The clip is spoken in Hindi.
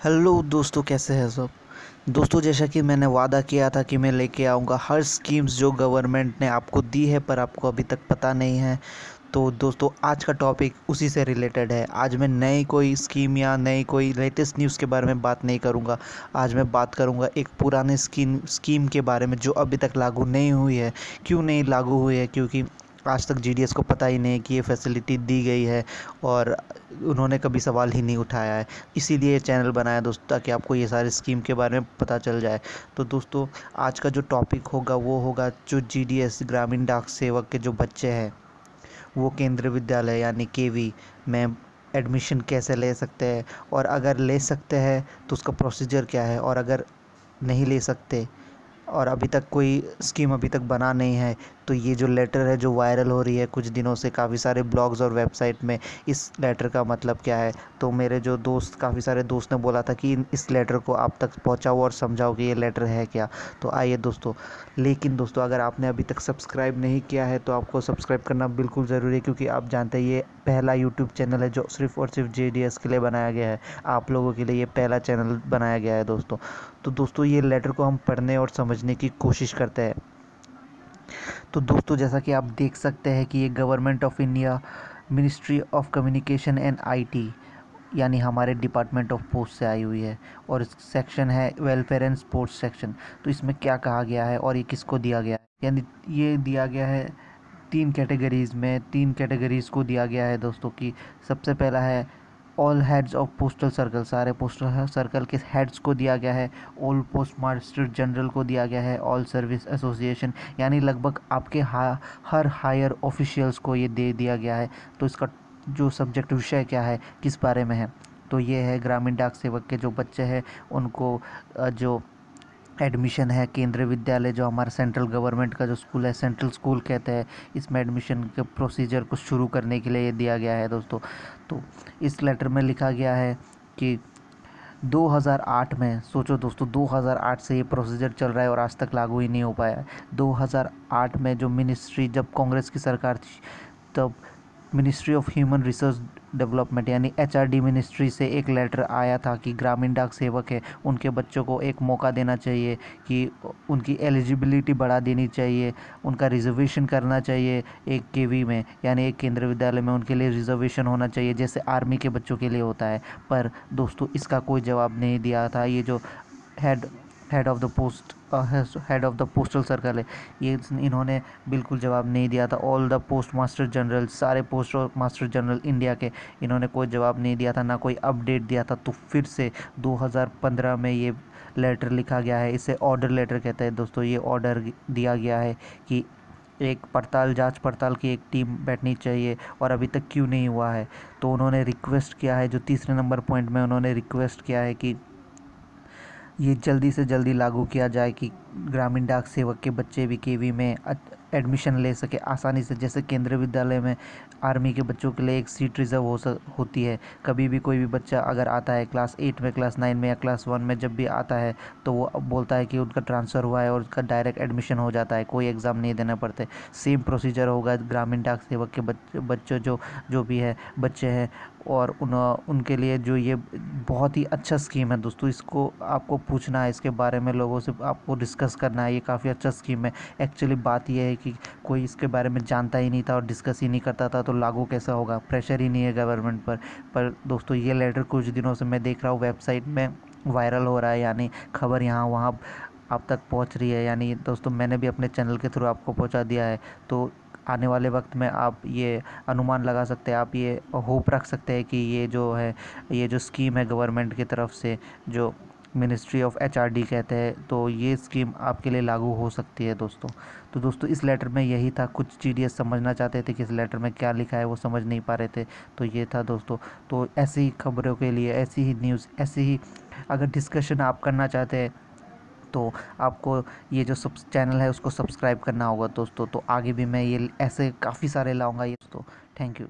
हेलो दोस्तों, कैसे हैं सब दोस्तों। जैसा कि मैंने वादा किया था कि मैं लेके आऊँगा हर स्कीम्स जो गवर्नमेंट ने आपको दी है पर आपको अभी तक पता नहीं है। तो दोस्तों, आज का टॉपिक उसी से रिलेटेड है। आज मैं नई कोई स्कीम या नई कोई लेटेस्ट न्यूज़ के बारे में बात नहीं करूँगा। आज मैं बात करूँगा एक पुराने स्कीम के बारे में जो अभी तक लागू नहीं हुई है। क्यों नहीं लागू हुई है? क्योंकि आज तक जीडीएस को पता ही नहीं है कि ये फैसिलिटी दी गई है और उन्होंने कभी सवाल ही नहीं उठाया है। इसीलिए ये चैनल बनाया दोस्तों, ताकि आपको ये सारी स्कीम के बारे में पता चल जाए। तो दोस्तों, आज का जो टॉपिक होगा वो होगा जो जीडीएस ग्रामीण डाक सेवक के जो बच्चे हैं वो केंद्रीय विद्यालय यानी केवी में एडमिशन कैसे ले सकते हैं, और अगर ले सकते हैं तो उसका प्रोसीजर क्या है, और अगर नहीं ले सकते और अभी तक कोई स्कीम अभी तक बना नहीं है तो ये जो लेटर है जो वायरल हो रही है कुछ दिनों से काफ़ी सारे ब्लॉग्स और वेबसाइट में, इस लेटर का मतलब क्या है। तो मेरे जो दोस्त, काफ़ी सारे दोस्त ने बोला था कि इस लेटर को आप तक पहुंचाओ और समझाओ कि ये लेटर है क्या। तो आइए दोस्तों, लेकिन दोस्तों अगर आपने अभी तक सब्सक्राइब नहीं किया है तो आपको सब्सक्राइब करना बिल्कुल ज़रूरी है, क्योंकि आप जानते हैं ये पहला यूट्यूब चैनल है जो सिर्फ़ और सिर्फ जेडीएस के लिए बनाया गया है। आप लोगों के लिए ये पहला चैनल बनाया गया है दोस्तों। तो दोस्तों, ये लेटर को हम पढ़ने और समझने की कोशिश करते हैं। तो दोस्तों, जैसा कि आप देख सकते हैं कि ये government of India, ministry of communication and IT यानी हमारे डिपार्टमेंट ऑफ पोस्ट से आई हुई है। और इस सेक्शन है वेलफेयर एंड स्पोर्ट्स सेक्शन। तो इसमें क्या कहा गया है और ये किसको दिया गया है, यानी ये दिया गया है तीन कैटेगरीज़ को दिया गया है दोस्तों। की सबसे पहला है all heads of postal circle, सारे पोस्टल सर्कल के हेड्स को दिया गया है। ऑल पोस्ट मास्टर जनरल को दिया गया है। ऑल सर्विस एसोसिएशन यानी लगभग आपके हर हायर ऑफिशियल्स को ये दे दिया गया है। तो इसका जो सब्जेक्ट विषय क्या है, किस बारे में है, तो ये है ग्रामीण डाक सेवक के जो बच्चे हैं उनको जो एडमिशन है केंद्रीय विद्यालय, जो हमारा सेंट्रल गवर्नमेंट का जो स्कूल है, सेंट्रल स्कूल कहते हैं, इसमें एडमिशन के प्रोसीजर को शुरू करने के लिए ये दिया गया है दोस्तों। तो इस लेटर में लिखा गया है कि 2008 में, सोचो दोस्तों, 2008 से ये प्रोसीजर चल रहा है और आज तक लागू ही नहीं हो पाया है। 2008 में जो मिनिस्ट्री, जब कांग्रेस की सरकार थी, तब ministry of human resource development यानी एचआरडी मिनिस्ट्री से एक लेटर आया था कि ग्रामीण डाक सेवक है उनके बच्चों को एक मौका देना चाहिए, कि उनकी एलिजिबिलिटी बढ़ा देनी चाहिए, उनका रिजर्वेशन करना चाहिए एक केवी में यानी एक केंद्रीय विद्यालय में उनके लिए रिजर्वेशन होना चाहिए, जैसे आर्मी के बच्चों के लिए होता है। पर दोस्तों, इसका कोई जवाब नहीं दिया था ये जो head head of the post head of the postal circle है, ये इन्होंने बिल्कुल जवाब नहीं दिया था। All the post master general, सारे पोस्ट मास्टर जनरल इंडिया के, इन्होंने कोई जवाब नहीं दिया था, ना कोई अपडेट दिया था। तो फिर से 2015 में ये लेटर लिखा गया है, इसे ऑर्डर लेटर कहते हैं दोस्तों। ये ऑर्डर दिया गया है कि एक जांच पड़ताल की एक टीम बैठनी चाहिए, और अभी तक क्यों नहीं हुआ है। तो उन्होंने रिक्वेस्ट किया है, जो तीसरे नंबर पॉइंट में उन्होंने रिक्वेस्ट किया है कि ये जल्दी से जल्दी लागू किया जाए कि ग्रामीण डाक सेवक के बच्चे भी केवी में एडमिशन ले सके आसानी से। जैसे केंद्रीय विद्यालय में आर्मी के बच्चों के लिए एक सीट रिज़र्व होती है। कभी भी कोई भी बच्चा अगर आता है क्लास 8 में, क्लास 9 में या क्लास 1 में, जब भी आता है तो वो बोलता है कि उनका ट्रांसफ़र हुआ है और उसका डायरेक्ट एडमिशन हो जाता है, कोई एग्ज़ाम नहीं देना पड़ते। सेम प्रोसीजर होगा ग्रामीण डाक सेवक के बच्चे जो भी है बच्चे हैं, और उनके लिए जो ये बहुत ही अच्छा स्कीम है दोस्तों। इसको आपको पूछना है, इसके बारे में लोगों से आपको डिस्कस करना है। ये काफ़ी अच्छा स्कीम है। एक्चुअली बात यह है कि कोई इसके बारे में जानता ही नहीं था और डिस्कस ही नहीं करता था, तो लागू कैसा होगा, प्रेशर ही नहीं है गवर्नमेंट पर दोस्तों, ये लेटर कुछ दिनों से मैं देख रहा हूँ वेबसाइट में वायरल हो रहा है, यानी खबर यहाँ वहाँ आप तक पहुँच रही है। यानी दोस्तों, मैंने भी अपने चैनल के थ्रू आपको पहुँचा दिया है। तो आने वाले वक्त में आप ये अनुमान लगा सकते हैं, आप ये होप रख सकते हैं कि ये जो है, ये जो स्कीम है गवर्नमेंट की तरफ से, जो मिनिस्ट्री ऑफ एचआरडी कहते हैं, तो ये स्कीम आपके लिए लागू हो सकती है दोस्तों। तो दोस्तों, इस लेटर में यही था। कुछ जीडीएस समझना चाहते थे कि इस लेटर में क्या लिखा है, वो समझ नहीं पा रहे थे, तो ये था दोस्तों। तो ऐसी ही खबरों के लिए, ऐसी ही न्यूज़, ऐसी ही अगर डिस्कशन आप करना चाहते हैं तो आपको ये जो सब चैनल है उसको सब्सक्राइब करना होगा दोस्तों। तो आगे भी मैं ये ऐसे काफ़ी सारे लाऊंगा ये दोस्तों। Thank you.